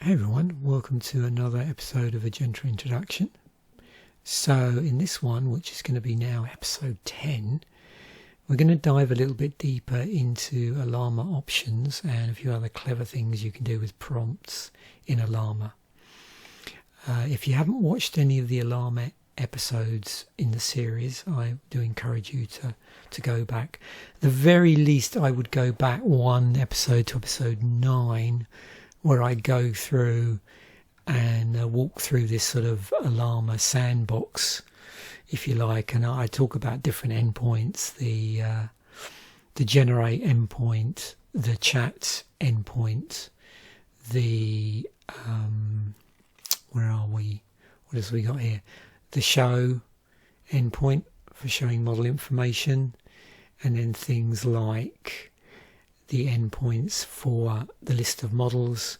Hey everyone, welcome to another episode of A Gentle Introduction. So in this one, which is going to be now episode 10, we're going to dive a little bit deeper into Ollama options and a few other clever things you can do with prompts in Ollama. If you haven't watched any of the Ollama episodes in the series, I do encourage you to go back. At the very least, I would go back one episode to episode 9, where I go through and walk through this sort of Ollama sandbox, if you like, and I talk about different endpoints, the generate endpoint, the chat endpoint, the where are we? What else have we got here? The show endpoint for showing model information, and then things like the endpoints for the list of models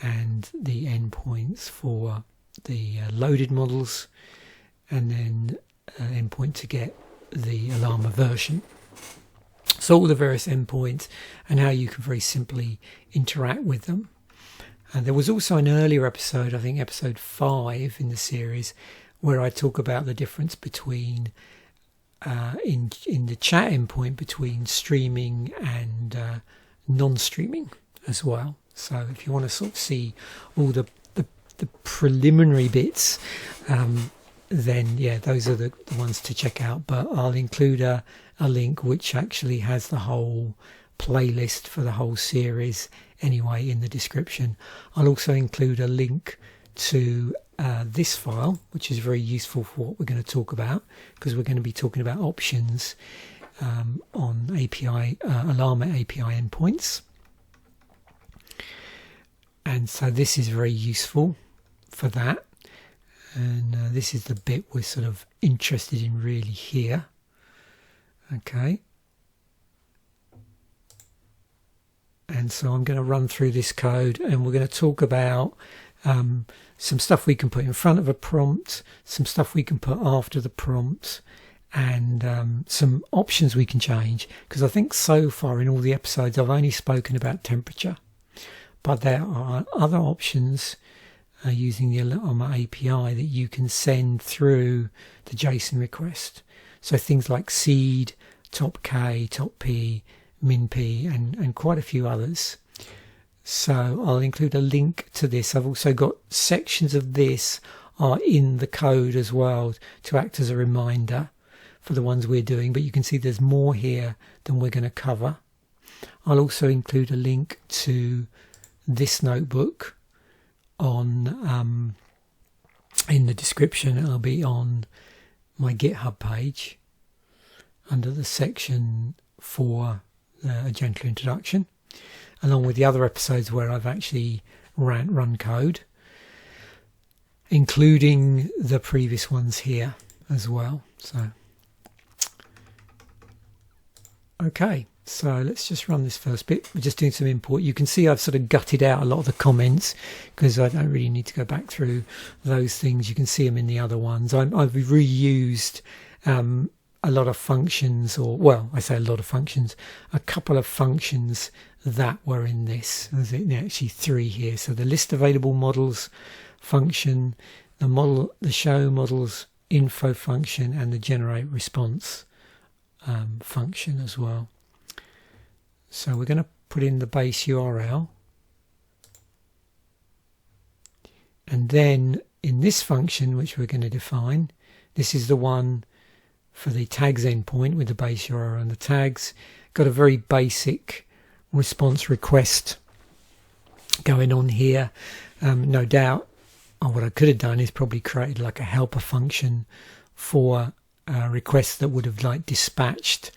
and the endpoints for the loaded models, and then an endpoint to get the Ollama version. So all the various endpoints and how you can very simply interact with them. And there was also an earlier episode, I think episode 5 in the series, where I talk about the difference between in the chat endpoint between streaming and non-streaming as well. So if you want to sort of see all the preliminary bits, then yeah, those are the ones to check out. But I'll include a link which actually has the whole playlist for the whole series anyway in the description. I'll also include a link to this file, which is very useful for what we're going to talk about, because we're going to be talking about options on API Ollama API endpoints. And so this is very useful for that. And this is the bit we're sort of interested in really here. Okay. And so I'm going to run through this code, and we're going to talk about some stuff we can put in front of a prompt, some stuff we can put after the prompt, and some options we can change. Because I think so far in all the episodes I've only spoken about temperature, but there are other options using the Ollama API that you can send through the JSON request. So things like seed, top K, top P, min P, and quite a few others. So I'll include a link to this. I've also got sections of this are in the code as well to act as a reminder for the ones we're doing, but you can see there's more here than we're going to cover. I'll also include a link to this notebook on in the description. It'll be on my GitHub page under the section for a gentle introduction, along with the other episodes where I've actually run code, including the previous ones here as well. So okay, so let's just run this first bit. We're just doing some import. You can see I've sort of gutted out a lot of the comments because I don't really need to go back through those things. You can see them in the other ones. I've reused a lot of functions, or well, I say a lot of functions, a couple of functions that were in this. There's actually 3 here. So the list available models function, the show models info function, and the generate response function as well. So we're going to put in the base URL, and then in this function which we're going to define, this is the one for the tags endpoint with the base URL and the tags. Got a very basic response request going on here. No doubt what I could have done is probably created like a helper function for requests that would have like dispatched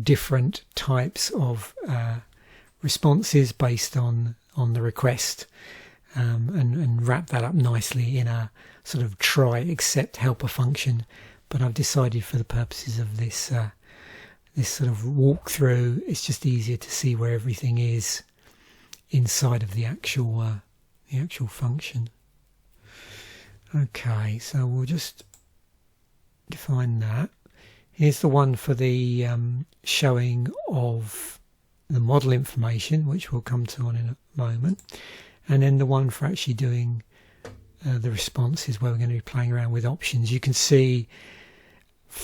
different types of responses based on the request, and wrap that up nicely in a sort of try except helper function. But I've decided for the purposes of this this sort of walkthrough, it's just easier to see where everything is inside of the actual function. Okay, so we'll just define that. Here's the one for the showing of the model information, which we'll come to on in a moment. and then the one for actually doing the responses, where we're going to be playing around with options. You can see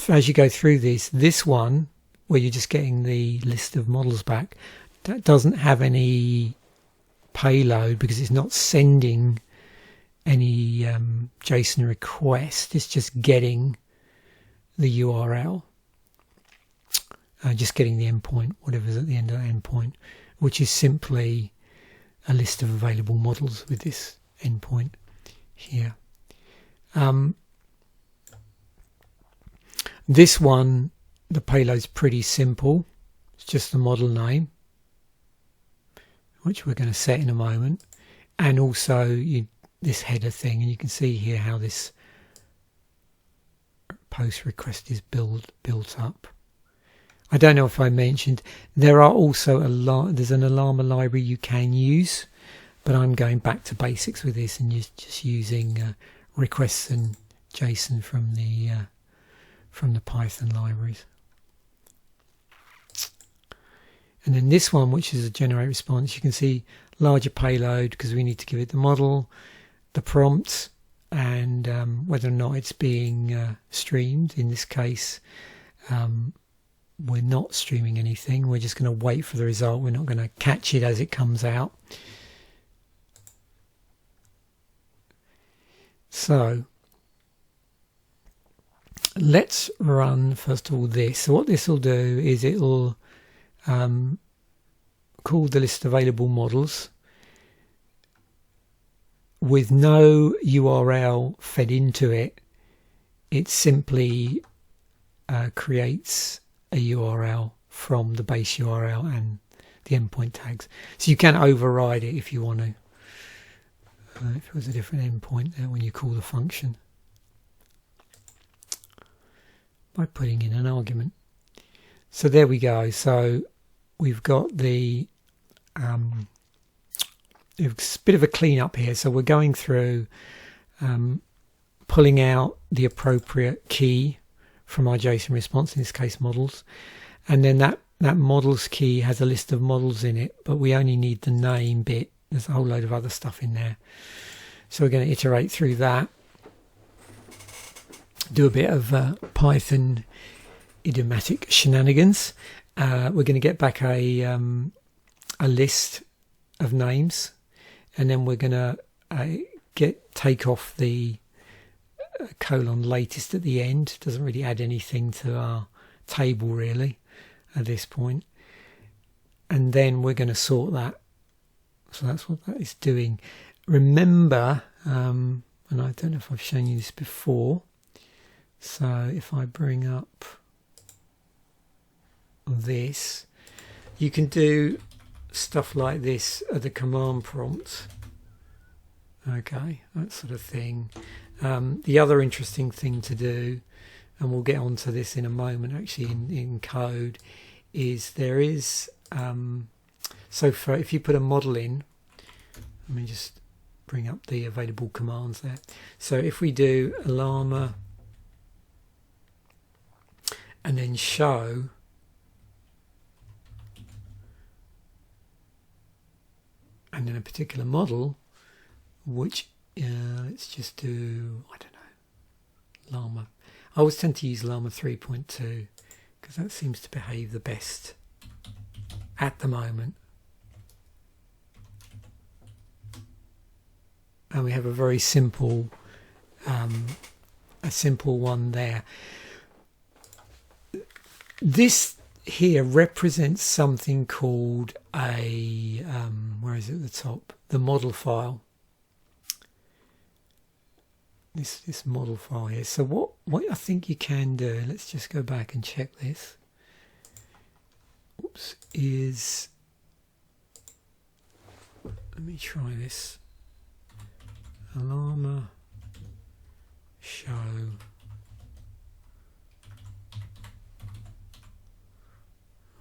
as you go through this one where you're just getting the list of models back, that doesn't have any payload because it's not sending any JSON request. It's just getting the URL, just getting the endpoint, whatever's at the end of that endpoint, which is simply a list of available models with this endpoint here. This one, the payload's pretty simple. It's just the model name, which we're going to set in a moment, and also this header thing, and you can see here how this post request is built up. I don't know if I mentioned there are also there's an Ollama library you can use, but I'm going back to basics with this and just using requests and JSON from the Python libraries. And then this one, which is a generate response, you can see larger payload because we need to give it the model, the prompt, and whether or not it's being streamed. In this case, we're not streaming anything. We're just going to wait for the result. We're not going to catch it as it comes out. So let's run first of all this. So what this will do is it'll call the list of available models with no URL fed into it. It simply creates a URL from the base URL and the endpoint tags. So you can override it if you want to. If it was a different endpoint there when you call the function, by putting in an argument. So there we go. So we've got the it's a bit of a cleanup here. So we're going through pulling out the appropriate key from our JSON response, in this case models, and then that models key has a list of models in it, but we only need the name bit. There's a whole load of other stuff in there. So we're going to iterate through that, do a bit of Python idiomatic shenanigans. We're going to get back a list of names, and then we're going to take off the colon latest at the end. Doesn't really add anything to our table really at this point. And then we're going to sort that. So that's what that is doing. Remember, and I don't know if I've shown you this before, so if I bring up this, you can do stuff like this at the command prompt. Okay, that sort of thing. The other interesting thing to do, and we'll get onto this in a moment actually in code, is there is so if you put a model in, let me just bring up the available commands there. So if we do llama and then show, and then a particular model, which let's just do, I don't know, llama. I always tend to use llama 3.2 because that seems to behave the best at the moment. And we have a very simple one there. This here represents something called a where is it at the top? The model file. This model file here. So what I think you can do, let's just go back and check this. Oops, is, let me try this. Ollama show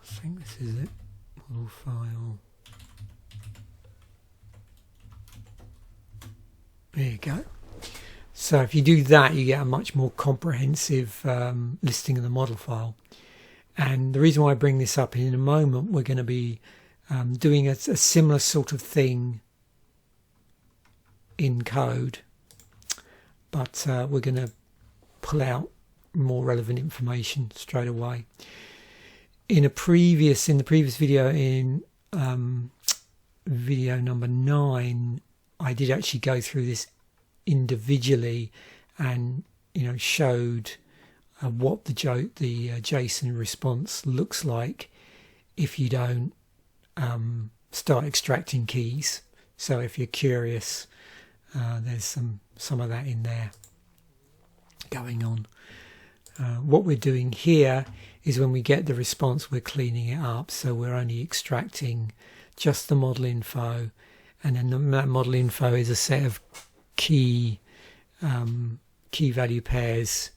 I think this is it. Model file. There you go. So if you do that, you get a much more comprehensive listing of the model file. And the reason why I bring this up, in a moment we're going to be doing a similar sort of thing in code, but we're going to pull out more relevant information straight away. In the previous video, in video number 9, I did actually go through this individually and showed what the JSON response looks like if you don't start extracting keys. So if you're curious, there's some of that in there going on. What we're doing here is when we get the response, we're cleaning it up, so we're only extracting just the model info, and then that model info is a set of key value pairs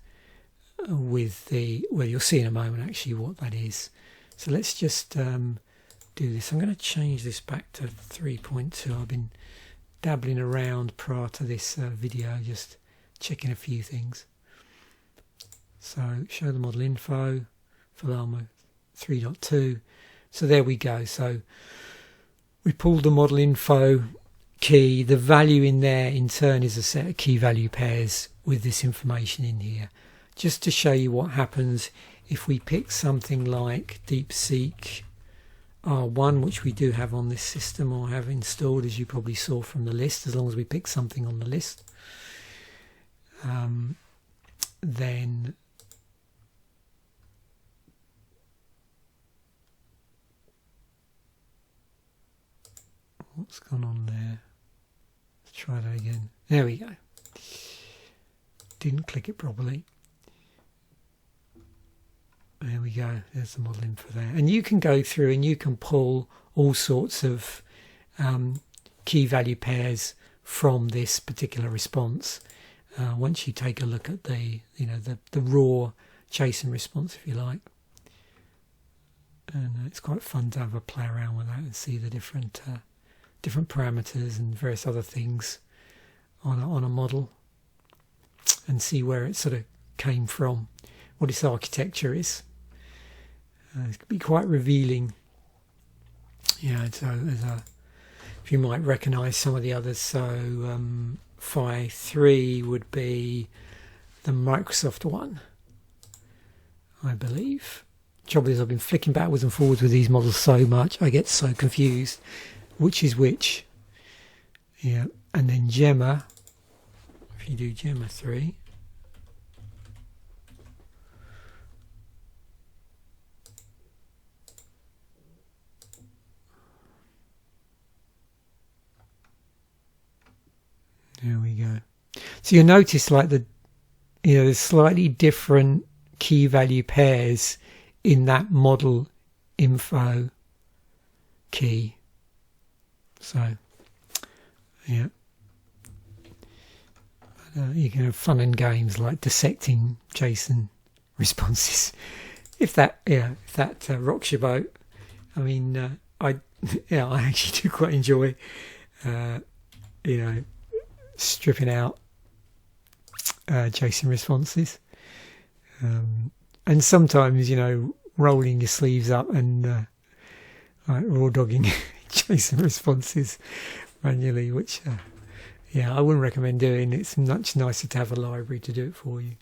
with you'll see in a moment actually what that is. So let's just do this. I'm going to change this back to 3.2. I've been dabbling around prior to this video, just checking a few things. So show the model info for llama 3.2. So there we go. So we pulled the model info key. The value in there in turn is a set of key value pairs with this information in here. Just to show you what happens if we pick something like DeepSeek R1, which we do have on this system or have installed, as you probably saw from the list, as long as we pick something on the list. Then what's gone on there? Let's try that again. There we go. Didn't click it properly. There we go. There's the model info there. And you can go through and you can pull all sorts of key value pairs from this particular response. Once you take a look at the raw JSON response, if you like. And it's quite fun to have a play around with that and see the different parameters and various other things on a model, and see where it sort of came from, what its architecture is. It could be quite revealing. So if you might recognise some of the others. So Phi 3 would be the Microsoft one, I believe. Trouble is, I've been flicking backwards and forwards with these models so much, I get so confused which is which. Yeah, and then Gemma, if you do Gemma 3, there we go. So you'll notice like there's slightly different key value pairs in that model info key. So yeah, you can have fun and games like dissecting JSON responses. If that rocks your boat, I mean, I actually do quite enjoy stripping out JSON responses, and sometimes rolling your sleeves up and like raw dogging JSON responses manually, which I wouldn't recommend doing. It's much nicer to have a library to do it for you.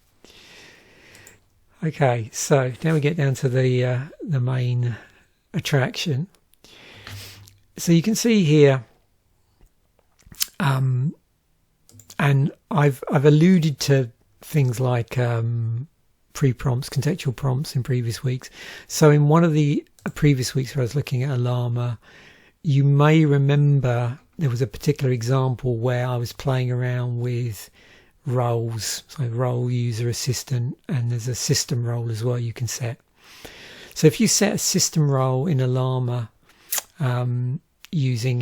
Okay, so now we get down to the main attraction. So you can see here, and I've alluded to things like pre-prompts, contextual prompts in previous weeks. So in one of the previous weeks where I was looking at Ollama, you may remember there was a particular example where I was playing around with roles, so role, user, assistant, and there's a system role as well you can set. So if you set a system role in Ollama using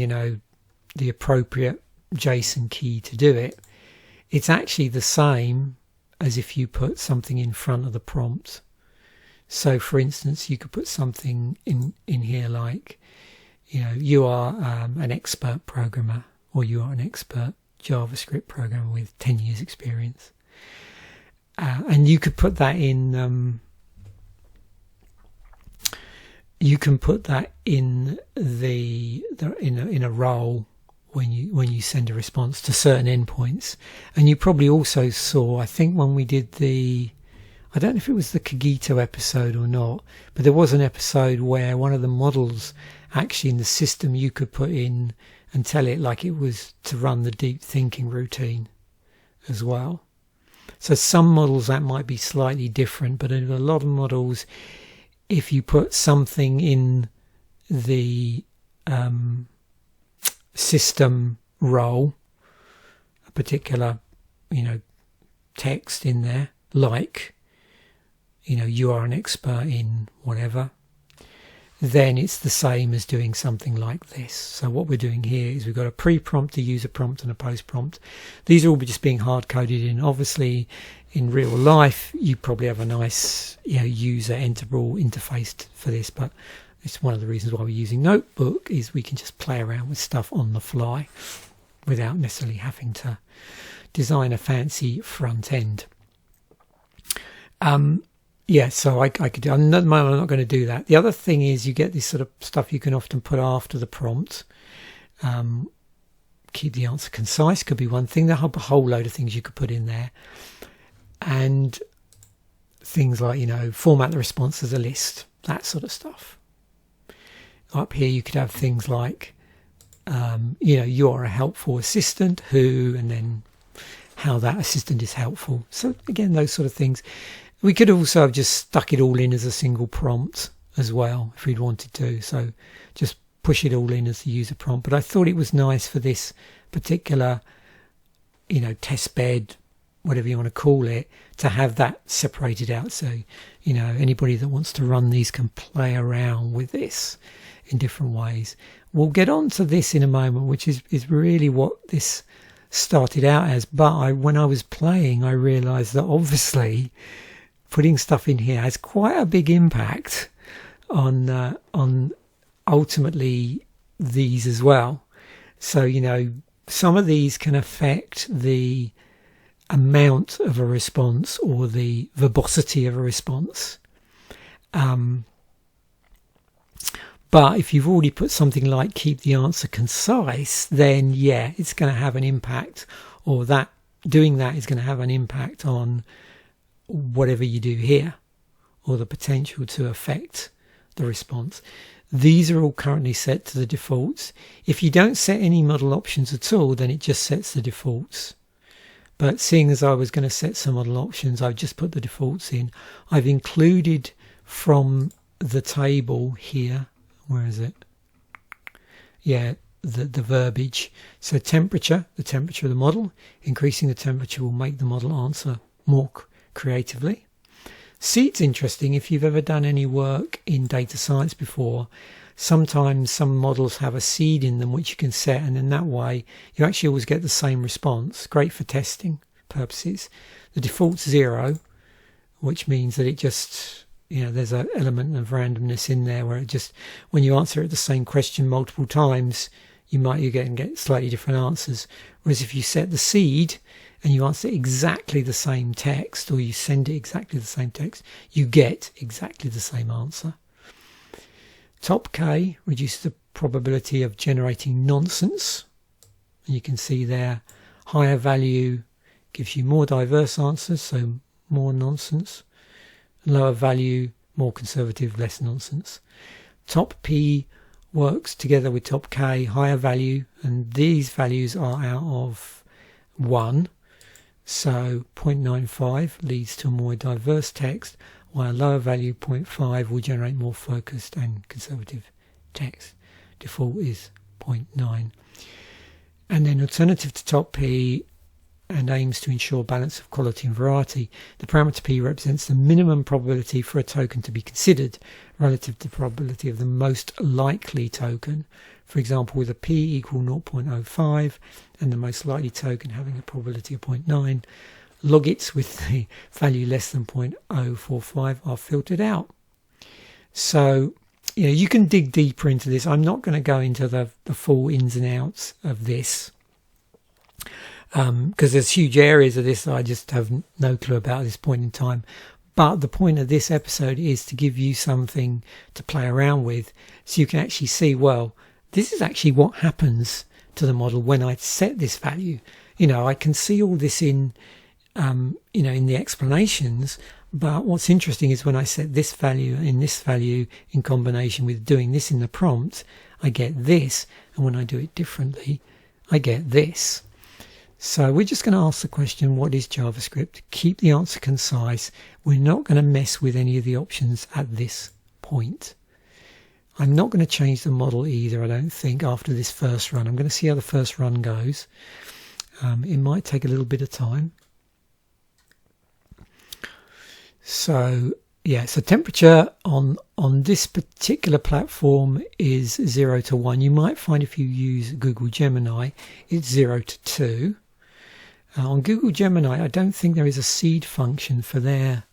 the appropriate JSON key to do it, it's actually the same as if you put something in front of the prompt. So for instance, you could put something in here like, you are an expert programmer, or you are an expert JavaScript programmer with 10 years experience. And you could put that in, you can put that in in a role when you send a response to certain endpoints. And you probably also saw, I think when we did I don't know if it was the Cogito episode or not, but there was an episode where one of the models actually in the system you could put in and tell it like it was to run the deep thinking routine as well. So some models that might be slightly different, but in a lot of models, if you put something in the system role, a particular, text in there, like, you are an expert in whatever, then it's the same as doing something like this. So what we're doing here is we've got a pre-prompt, a user prompt, and a post-prompt. These are all just being hard-coded in. Obviously, in real life, you probably have a nice user enterable interface for this, but it's one of the reasons why we're using Notebook is we can just play around with stuff on the fly without necessarily having to design a fancy front end. So I could do. At the moment, I'm not going to do that. The other thing is you get this sort of stuff you can often put after the prompt. Keep the answer concise could be one thing. There's a whole load of things you could put in there. And things like, format the response as a list, that sort of stuff. Up here, you could have things like, you are a helpful assistant who, and then how that assistant is helpful. So again, those sort of things. We could also have just stuck it all in as a single prompt as well, if we'd wanted to. So just push it all in as the user prompt. But I thought it was nice for this particular, test bed, whatever you want to call it, to have that separated out. So, anybody that wants to run these can play around with this in different ways. We'll get on to this in a moment, which is really what this started out as. But when I was playing, I realised that obviously putting stuff in here has quite a big impact on ultimately these as well. So, some of these can affect the amount of a response or the verbosity of a response. But if you've already put something like keep the answer concise, then it's going to have an impact, or that doing that is going to have an impact on whatever you do here, or the potential to affect the response. These are all currently set to the defaults. If you don't set any model options at all, then it just sets the defaults. But seeing as I was going to set some model options, I've just put the defaults in. I've included from the table here, where is it? The verbiage. So temperature, the temperature of the model. Increasing the temperature will make the model answer more creatively. Seed's interesting. If you've ever done any work in data science before, sometimes some models have a seed in them which you can set, and in that way you actually always get the same response. Great for testing purposes. The default's 0, which means that it just, there's an element of randomness in there where it just, when you answer it the same question multiple times, you get slightly different answers. Whereas if you set the seed and you answer exactly the same text, or you send it exactly the same text, you get exactly the same answer. Top K reduces the probability of generating nonsense. And you can see there, higher value gives you more diverse answers, so more nonsense. Lower value, more conservative, less nonsense. Top P works together with top K, higher value, and these values are out of 1. So 0.95 leads to a more diverse text, while a lower value 0.5 will generate more focused and conservative text. Default is 0.9. And then alternative to top P and aims to ensure balance of quality and variety. The parameter P represents the minimum probability for a token to be considered relative to the probability of the most likely token. For example, with a P equal 0.05 and the most likely token having a probability of 0.9, logits with the value less than 0.045 are filtered out. So, you can dig deeper into this. I'm not going to go into the full ins and outs of this, because there's huge areas of this that I just have no clue about at this point in time. But the point of this episode is to give you something to play around with, so you can actually see, well, this is actually what happens to the model when I set this value. I can see all this in in the explanations, but what's interesting is when I set this value in combination with doing this in the prompt, I get this, and when I do it differently, I get this. So we're just going to ask the question, what is JavaScript? Keep the answer concise. We're not going to mess with any of the options at this point. I'm not going to change the model either, I don't think, after this first run. I'm going to see how the first run goes. It might take a little bit of time. So temperature on this particular platform is 0 to 1. You might find if you use Google Gemini, it's 0 to 2. On Google Gemini, I don't think there is a seed function for their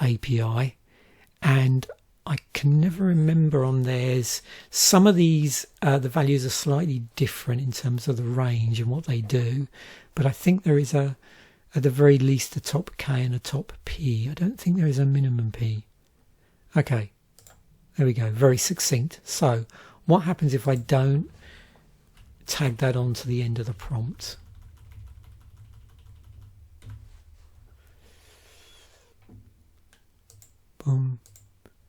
API, and I can never remember on theirs. Some of these, the values are slightly different in terms of the range and what they do, but I think there is at the very least a top K and a top P. I don't think there is a minimum P. Okay, there we go, very succinct. So what happens if I don't tag that onto the end of the prompt? Boom,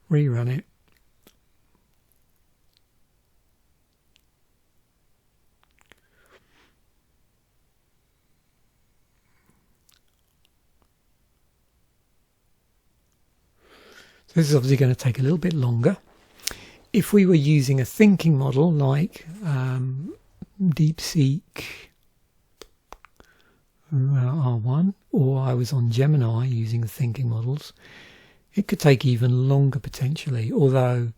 rerun it. So this is obviously going to take a little bit longer. If we were using a thinking model like DeepSeek R1, or I was on Gemini using the thinking models, it could take even longer potentially, although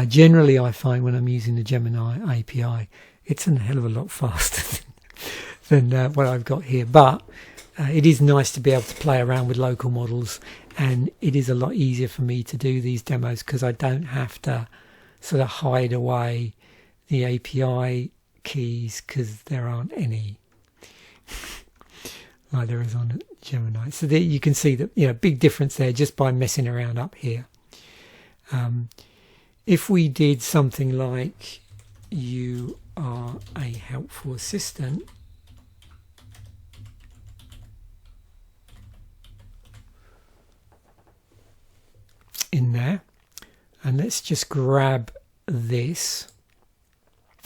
generally I find when I'm using the Gemini API, it's a hell of a lot faster than what I've got here. But it is nice to be able to play around with local models, and it is a lot easier for me to do these demos because I don't have to sort of hide away the API keys because there aren't any like there is on Gemini. So there you can see that, big difference there just by messing around up here. If we did something like you are a helpful assistant, in there, and let's just grab this.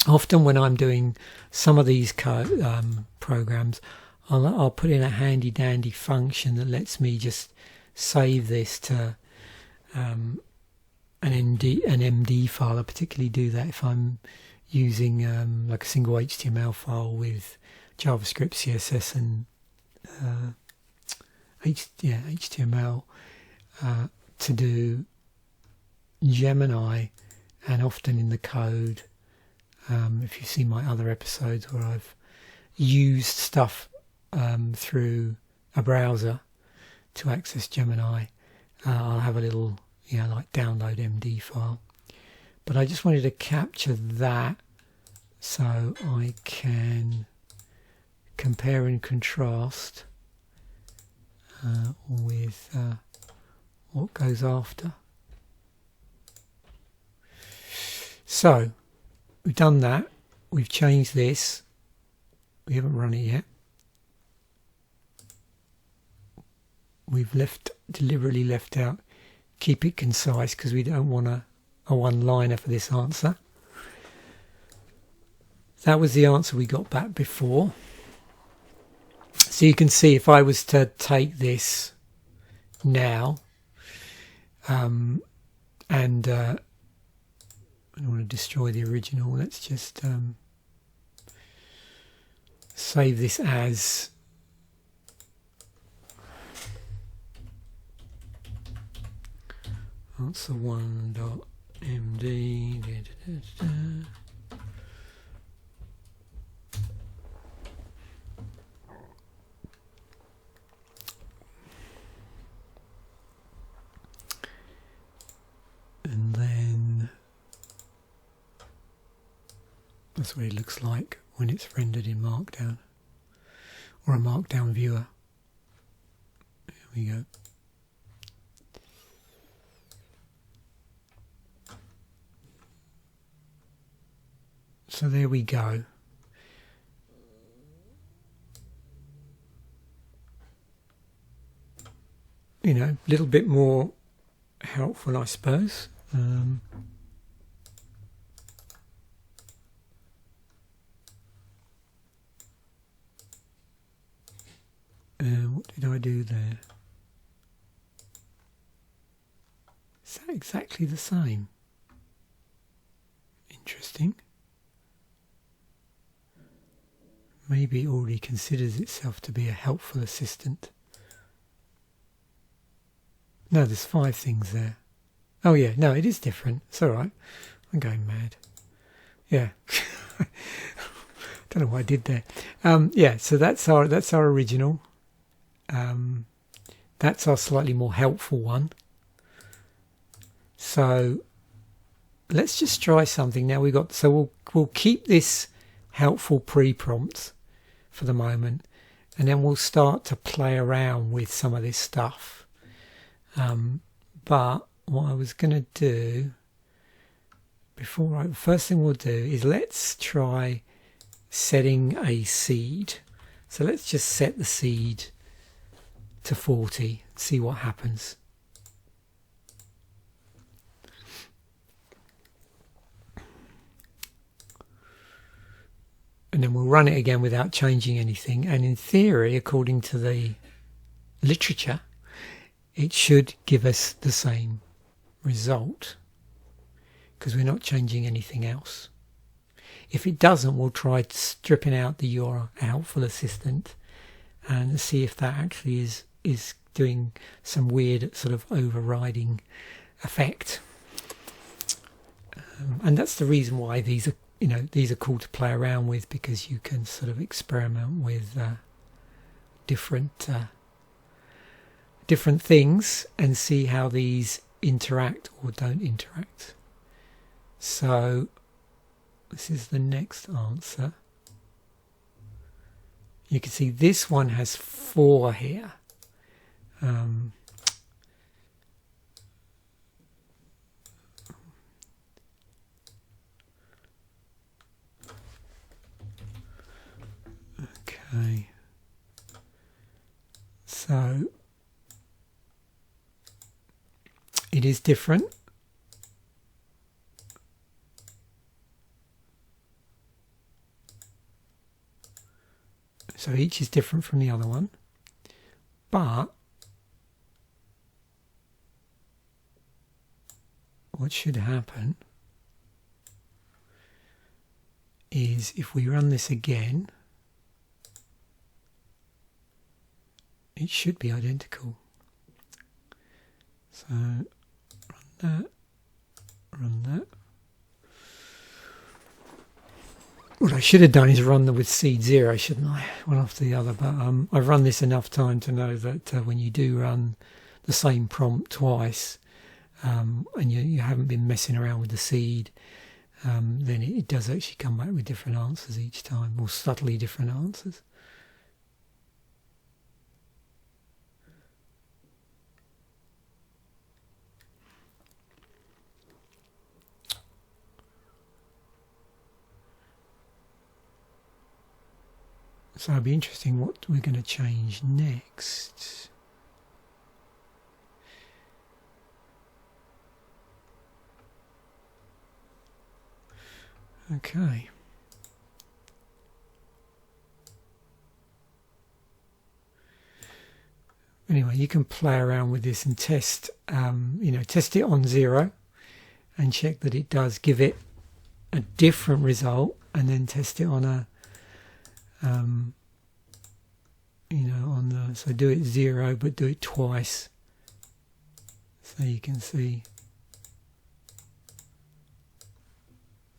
Often when I'm doing some of these programs, I'll put in a handy dandy function that lets me just save this to an MD file. I particularly do that if I'm using like a single HTML file with JavaScript, CSS, and HTML to do Gemini, and often in the code. If you see my other episodes where I've used stuff through a browser to access Gemini, I'll have a little like download MD file. But I just wanted to capture that so I can compare and contrast with what goes after. So we've done that, we've changed this, we haven't run it yet. We've deliberately left out keep it concise because we don't want a one-liner for this answer. That was the answer we got back before. So you can see if I was to take this now and I don't want to destroy the original, let's just save this as answer 1.md. And then that's what it looks like when it's rendered in Markdown or a Markdown viewer. There we go. So there we go. you know, a little bit more helpful, I suppose. What did I do there? Is that exactly the same? Interesting. Maybe it already considers itself to be a helpful assistant. No, there's 5 things there. Oh yeah, no, it is different. It's alright. I'm going mad. Yeah. Don't know what I did there. Yeah, so that's our original. That's our slightly more helpful one. So let's just try something now. We'll keep this helpful pre-prompt for the moment, and then we'll start to play around with some of this stuff. But what I was going to do the first thing we'll do is let's try setting a seed. So let's just set the seed to 40, see what happens. And then we'll run it again without changing anything. And in theory, according to the literature, it should give us the same result because we're not changing anything else. If it doesn't, we'll try stripping out your helpful assistant and see if that actually is doing some weird sort of overriding effect. And that's the reason why these are cool to play around with, because you can sort of experiment with different things and see how these interact or don't interact. So this is the next answer. You can see this one has 4 here. Okay. So it is different. So each is different from the other one, but what should happen is if we run this again, it should be identical. So run that. What I should have done is run them with seed 0, shouldn't I? One after the other. But I've run this enough time to know that when you do run the same prompt twice, and you haven't been messing around with the seed, then it does actually come back with different answers each time, or subtly different answers. So it'll be interesting what we're going to change next. Okay. Anyway, you can play around with this and test, test it on 0 and check that it does give it a different result, and then test it on a so do it 0 but do it twice, so you can see.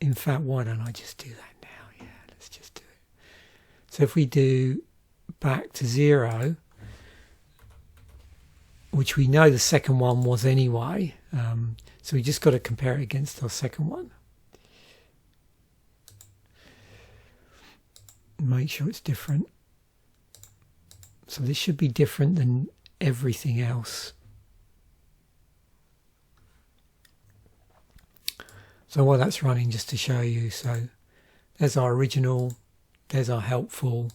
In fact, why don't I just do that now? Yeah, let's just do it. So if we do back to 0, which we know the second one was anyway, so we just got to compare it against our second one. Make sure it's different. So this should be different than everything else. So while that's running, just to show you, so there's our original, there's our helpful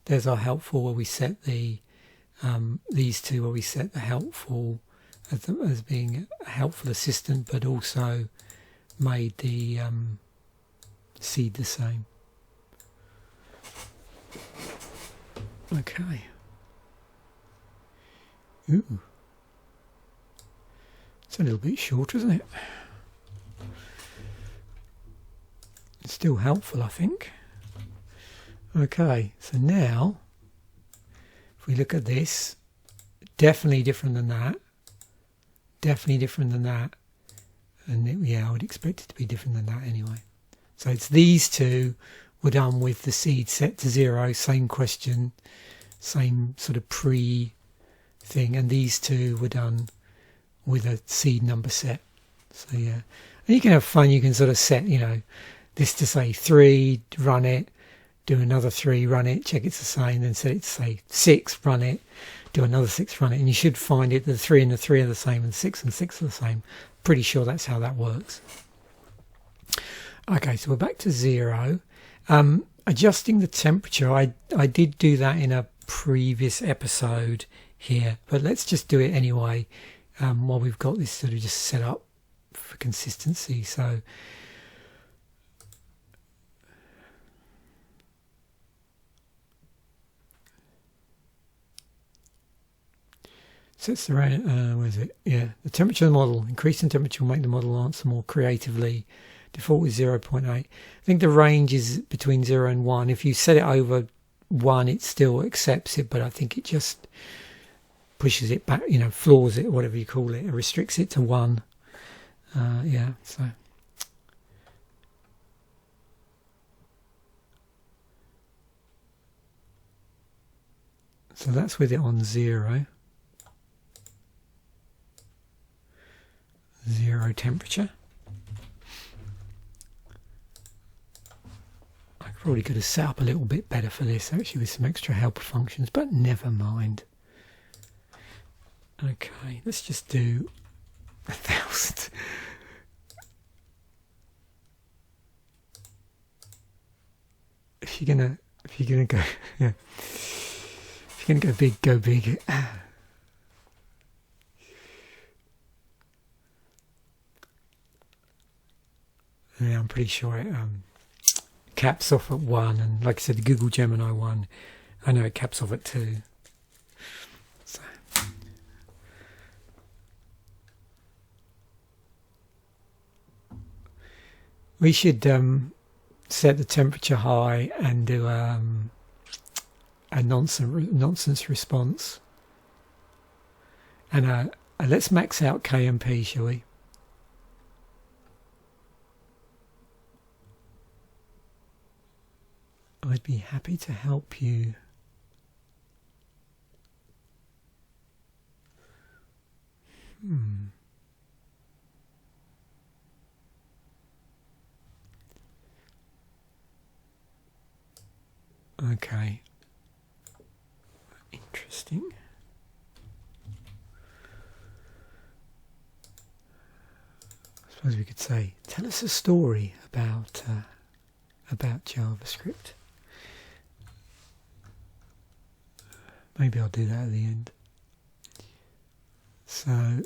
where we set the these two where we set the helpful as being a helpful assistant, but also made the seed the same. Okay. Ooh. It's a little bit short, isn't it? It's still helpful, I think. Okay, so now if we look at this, definitely different than that. Definitely different than that. And yeah, I would expect it to be different than that anyway. So it's these two were done with the seed set to 0, same question, same sort of pre thing, and these two were done with a seed number set. So yeah, and you can have fun. You can sort of set, you know, this to say 3, run it, do another 3, run it, check it's the same, then set it to say 6, run it, do another 6, run it, and you should find it that the 3 and the 3 are the same and 6 and 6 are the same. Pretty sure that's how that works. Okay, so we're back to 0. Adjusting the temperature, I did do that in a previous episode here, but let's just do it anyway while we've got this sort of just set up for consistency. So sets the rate, where is it? Yeah, the temperature of the model. Increasing temperature will make the model answer more creatively. Default is 0.8. I think the range is between 0 and 1. If you set it over 1, it still accepts it, but I think it just pushes it back, you know, floors it, whatever you call it. It restricts it to 1. Yeah, so. So that's with it on 0. 0 temperature. I probably could have set up a little bit better for this actually with some extra helper functions, but never mind. Okay, let's just do 1,000. If you're gonna go, yeah. If you're gonna go big, go big. Yeah, I'm pretty sure it caps off at 1, and like I said, the Google Gemini one, I know it caps off at 2. So. We should set the temperature high and do a nonsense response, and let's max out KMP, shall we? I'd be happy to help you. Okay. Interesting. I suppose we could say, tell us a story about JavaScript. Maybe I'll do that at the end. So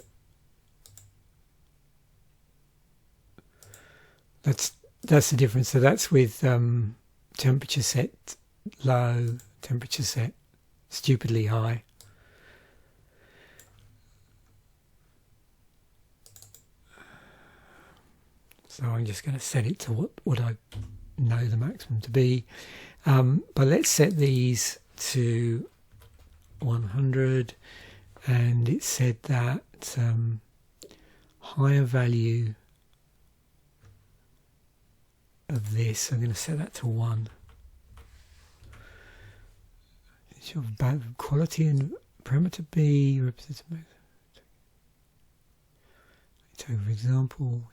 that's the difference. So that's with temperature set low, temperature set stupidly high. So I'm just going to set it to what I know the maximum to be. But let's set these to 100, and it said that higher value of this, I'm going to set that to 1. Sort of about quality and parameter B represents. Take for example.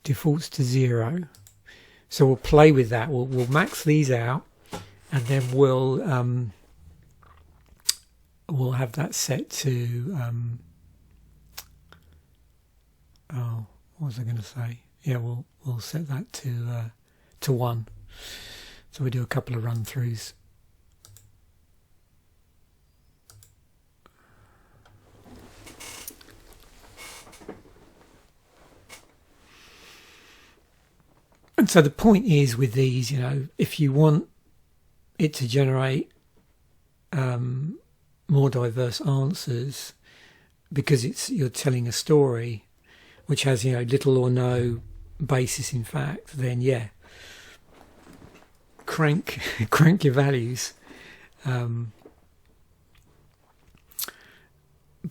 Defaults to 0. So we'll play with that. We'll max these out, and then we'll have that set to oh, what was I going to say? Yeah, we'll set that to to 1. So we do a couple of run throughs. And so the point is with these, if you want it to generate more diverse answers, because you're telling a story which has little or no basis in fact, then yeah, crank your values, but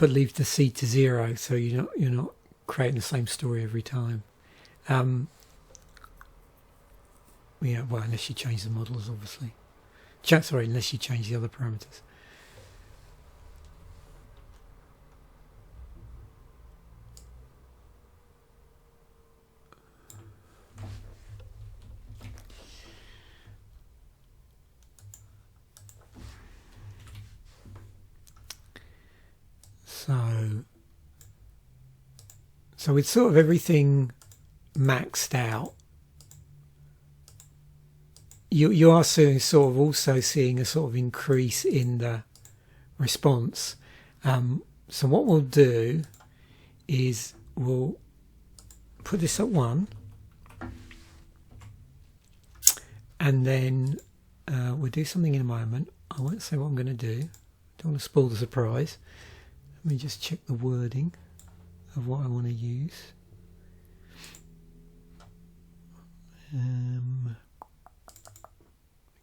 leave the C to 0, so you're not creating the same story every time. Yeah, well, unless you change the models, obviously. Sorry, unless you change the other parameters. So with sort of everything maxed out, you are sort of also seeing a sort of increase in the response. So what we'll do is we'll put this at 1, and then we'll do something in a moment. I won't say what I'm going to do. Don't want to spoil the surprise. Let me just check the wording of what I want to use.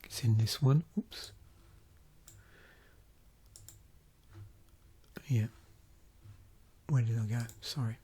It's in this one. Oops. Yeah. Where did I go? Sorry.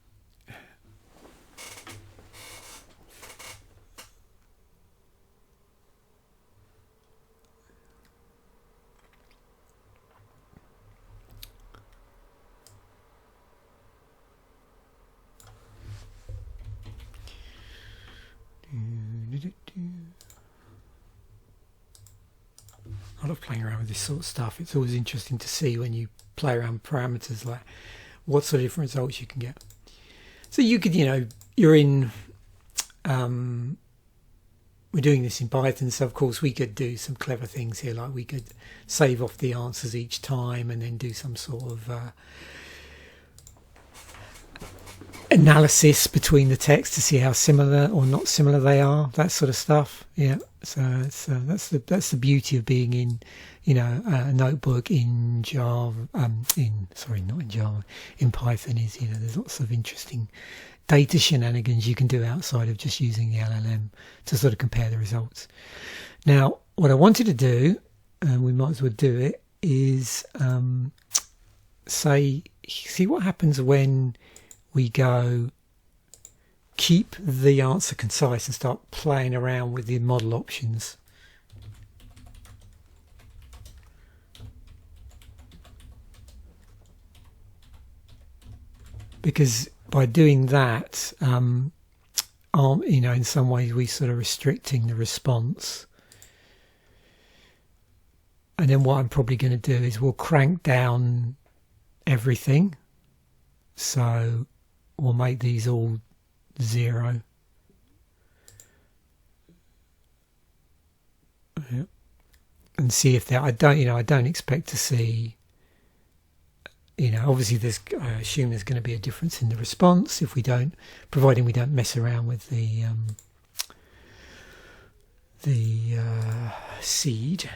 I love playing around with this sort of stuff. It's always interesting to see when you play around with parameters, like what sort of different results you can get. So you could, you're in, we're doing this in Python, so of course we could do some clever things here, like we could save off the answers each time and then do some sort of analysis between the text to see how similar or not similar they are, that sort of stuff. Yeah, so that's the beauty of being in a notebook in Java, in Python, is there's lots of interesting data shenanigans you can do outside of just using the LLM to sort of compare the results. Now what I wanted to do, and we might as well do it, is see what happens when we go keep the answer concise and start playing around with the model options. Because by doing that, in some ways we sort of restricting the response. And then what I'm probably going to do is we'll crank down everything. So we'll make these all 0. Yeah. And see if I don't expect to see, obviously I assume there's going to be a difference in the response if providing we don't mess around with the seed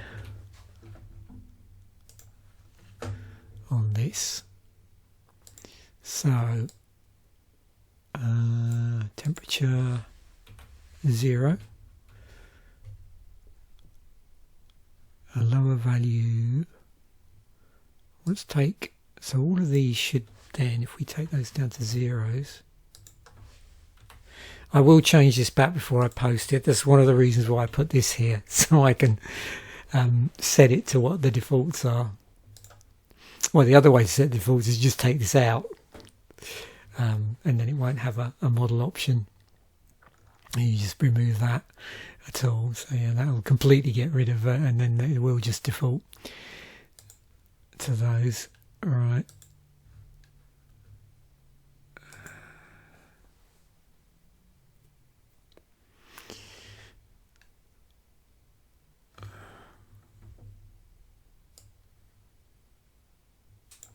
on this. So temperature 0, a lower value. Let's take, so all of these should then, if we take those down to 0s, I will change this back before I post it. That's one of the reasons why I put this here, so I can set it to what the defaults are. Well, the other way to set defaults is just take this out. And then it won't have a model option. And you just remove that at all. So yeah, that will completely get rid of it, and then it will just default to those. All right.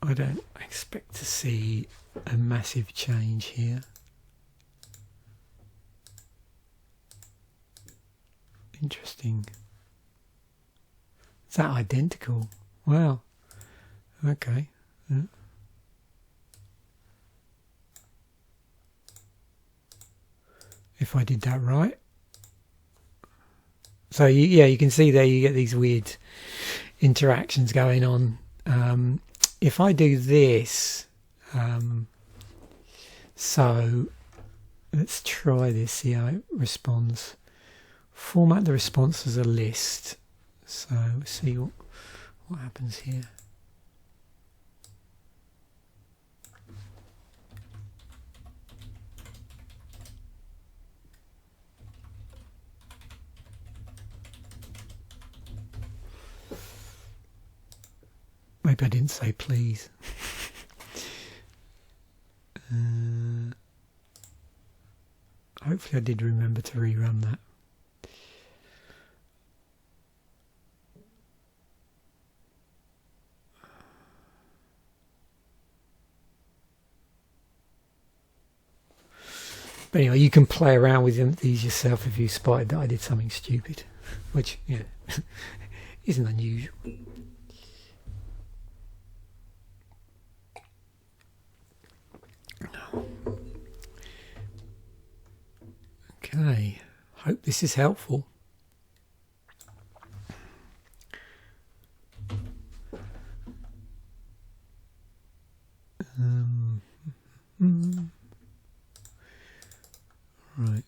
I don't expect to see a massive change here. Interesting. Is that identical? Wow. Okay. Yeah. If I did that right. So yeah, you can see there you get these weird interactions going on. If I do this, so let's try this, see how it responds. Format the response as a list. So let's see what happens here. Maybe I didn't say please. Hopefully I did remember to rerun that. But anyway, you can play around with these yourself if you spotted that I did something stupid, which, yeah, isn't unusual. Okay, hope this is helpful. Right,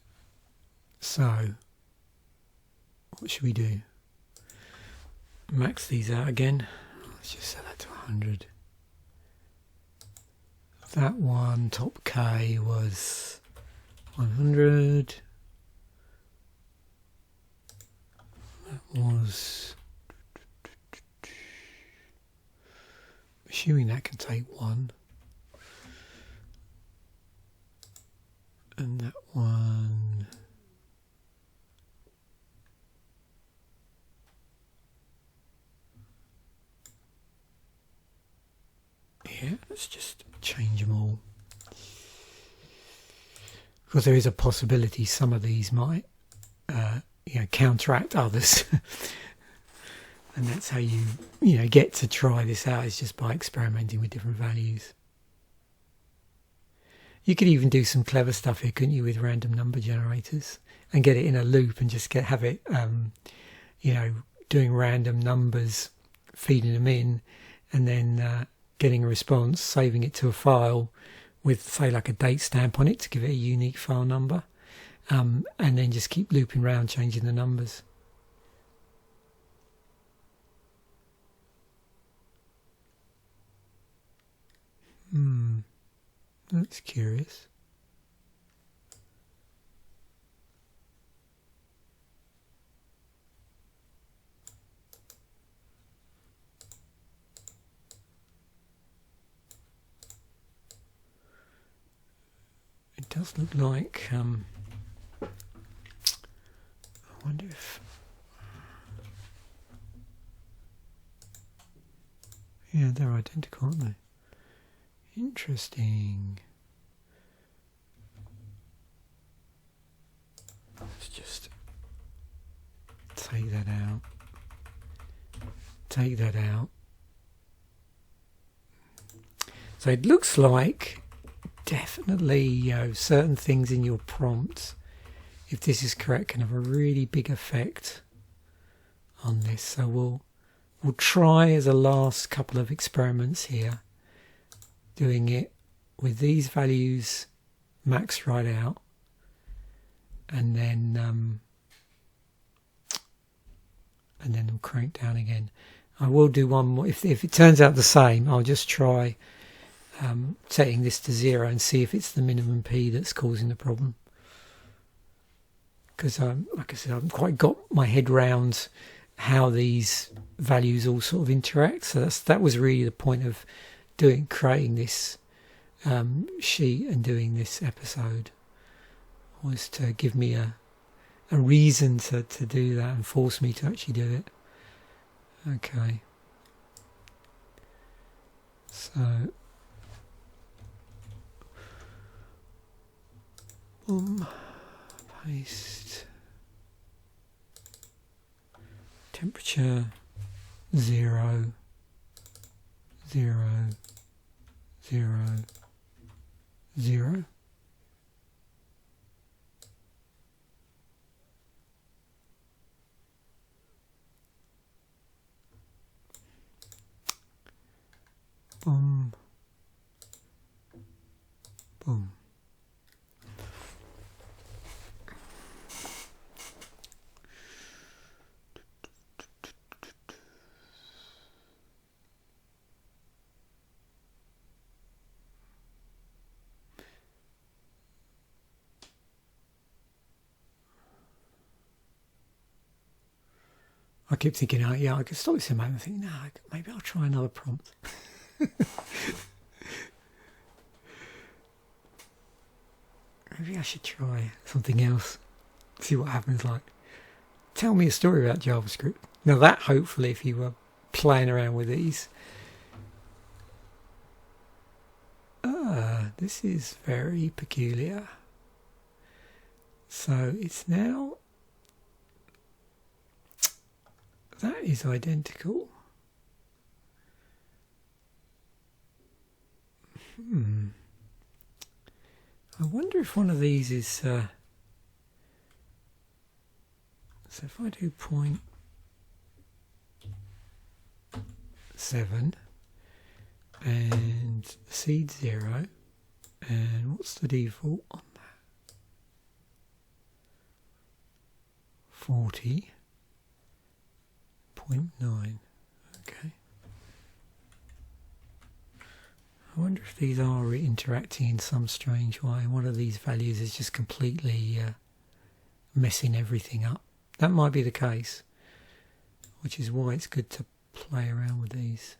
so what should we do? Max these out again. Let's just set that to 100. That one, top K, was 100. That was, assuming that can take one. And that one, yeah, let's just change them all. Because there is a possibility some of these might counteract others. And that's how you get to try this out, is just by experimenting with different values. You could even do some clever stuff here, couldn't you, with random number generators, and get it in a loop and just have it doing random numbers, feeding them in, and then getting a response, saving it to a file with, say, like a date stamp on it to give it a unique file number, and then just keep looping around changing the numbers. That's curious. It does look like, I wonder if, yeah, they're identical, aren't they? Interesting. Let's just take that out. Take that out. So it looks like definitely certain things in your prompt, if this is correct, can have a really big effect on this. So we'll try as a last couple of experiments here, doing it with these values maxed right out, and then crank down again. I will do one more. If it turns out the same, I'll just try setting this to 0 and see if it's the minimum P that's causing the problem. Because like I said, I haven't quite got my head round how these values all sort of interact. So that was really the point of creating this sheet and doing this episode, was to give me a reason to do that and force me to actually do it. Okay. So paste temperature 0, 0, 0, 0. Boom, boom. I keep thinking, oh yeah, I could stop this in a moment and think, no, maybe I'll try another prompt. Maybe I should try something else, see what happens. Like, tell me a story about JavaScript. Now that, hopefully, if you were playing around with these. This is very peculiar. So it's now, that is identical. I wonder if one of these is, so if I do 0.7 and seed 0, and what's the default on that? 40.9. Okay. I wonder if these are interacting in some strange way. One of these values is just completely messing everything up. That might be the case, which is why it's good to play around with these.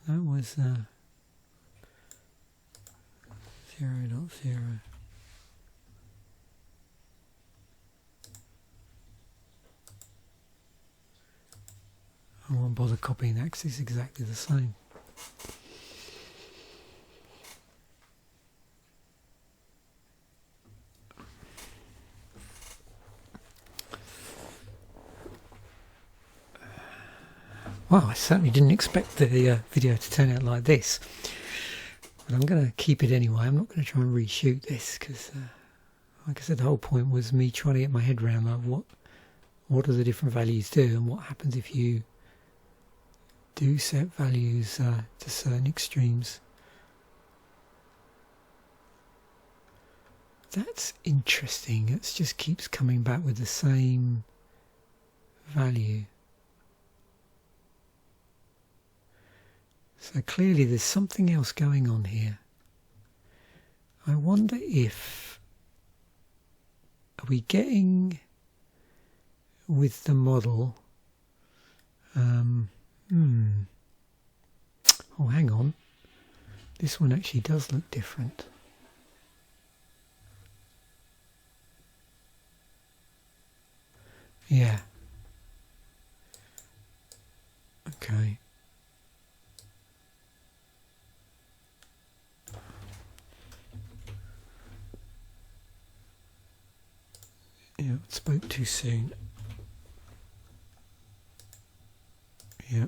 That was 0.0. I won't bother copying that because it's exactly the same. Well, I certainly didn't expect the video to turn out like this, but I'm going to keep it anyway. I'm not going to try and reshoot this because, like I said, the whole point was me trying to get my head around like what do the different values do and what happens if you do set values to certain extremes. That's interesting. It just keeps coming back with the same value. So clearly there's something else going on here. I wonder if, are we getting with the model, oh hang on, this one actually does look different. Yeah. Okay. Yeah, spoke too soon. Yeah.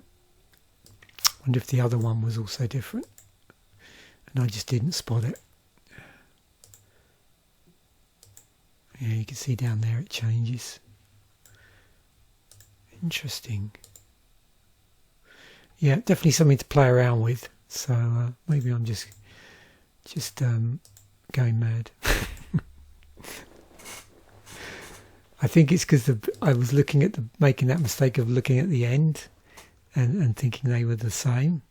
Wonder if the other one was also different and I just didn't spot it. Yeah, you can see down there it changes. Interesting. Yeah, definitely something to play around with. So maybe I'm just going mad. I think it's because I was looking at making that mistake of looking at the end and thinking they were the same.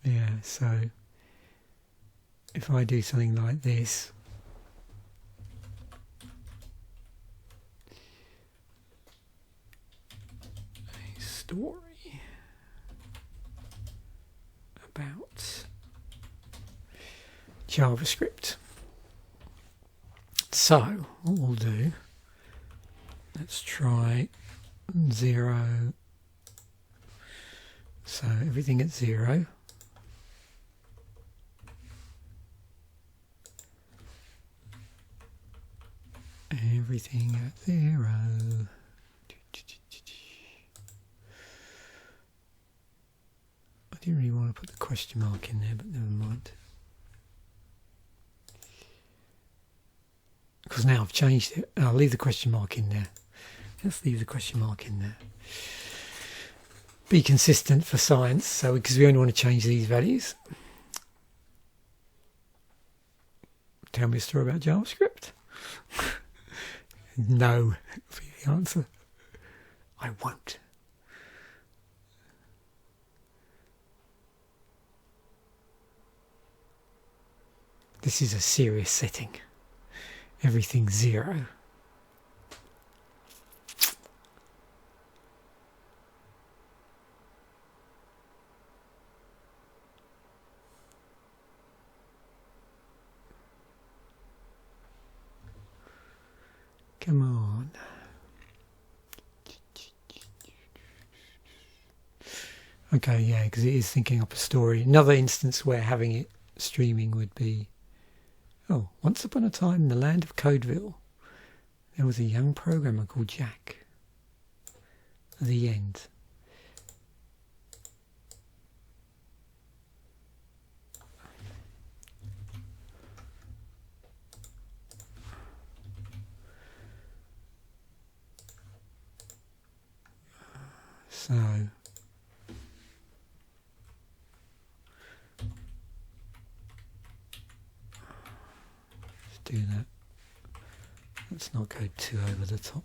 Yeah, so if I do something like this, a story about JavaScript. So what we'll do, let's try 0, So everything at 0. Everything at 0. I didn't really want to put the question mark in there, but never mind. Because now I've changed it. I'll leave the question mark in there. Let's leave the question mark in there. Be consistent for science, so because we only want to change these values. Tell me a story about JavaScript. No, for the answer. I won't. This is a serious setting. Everything's 0. Come on. Okay, yeah, because it is thinking up a story. Another instance where having it streaming would be, oh, once upon a time in the land of Codeville, there was a young programmer called Jack. The end. So let's do that. Let's not go too over the top.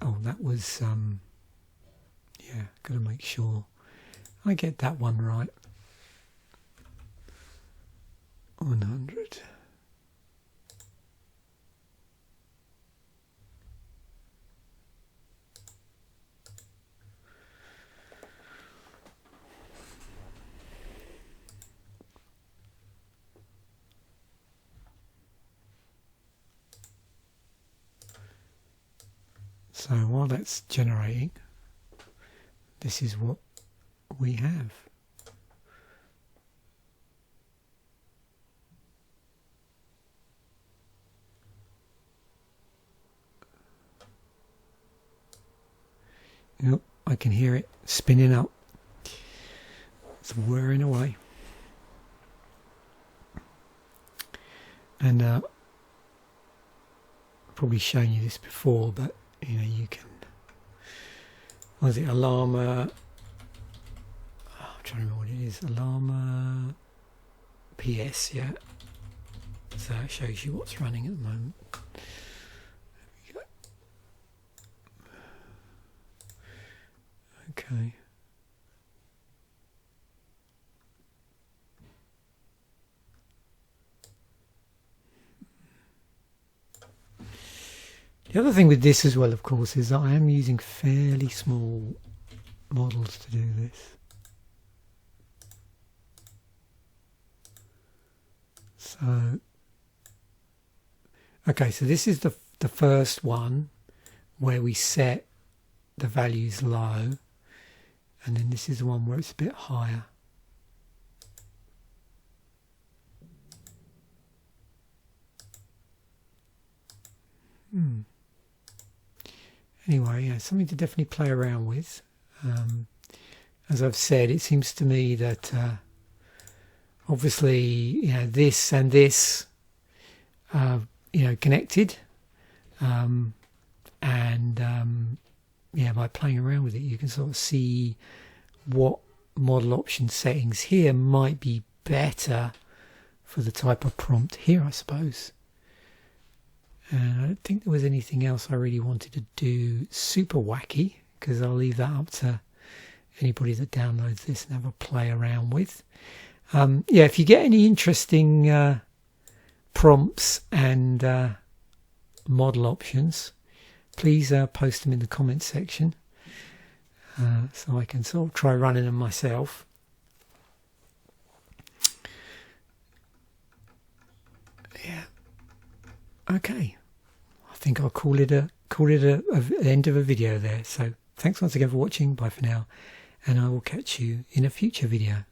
Oh, that was yeah, got to make sure I get that one right. 100. So while that's generating, this is what we have. Yep, I can hear it spinning up. It's whirring away. And I've probably shown you this before, but you know, you can, what is it, Ollama, I'm trying to remember what it is, Ollama PS, yeah, so it shows you what's running at the moment. There we go. Okay. The other thing with this as well, of course, is that I am using fairly small models to do this. So, okay, so this is the first one where we set the values low, and then this is the one where it's a bit higher. Anyway, yeah, something to definitely play around with. As I've said, it seems to me that obviously, you know, this and this are, you know, connected, and yeah, by playing around with it, you can sort of see what model option settings here might be better for the type of prompt here, I suppose. And I don't think there was anything else I really wanted to do super wacky, because I'll leave that up to anybody that downloads this and have a play around with. Yeah, if you get any interesting prompts and model options, please post them in the comments section, so I can sort of try running them myself. Yeah. Okay. I think I'll call it a end of a video there. So thanks once again for watching. Bye for now, and I will catch you in a future video.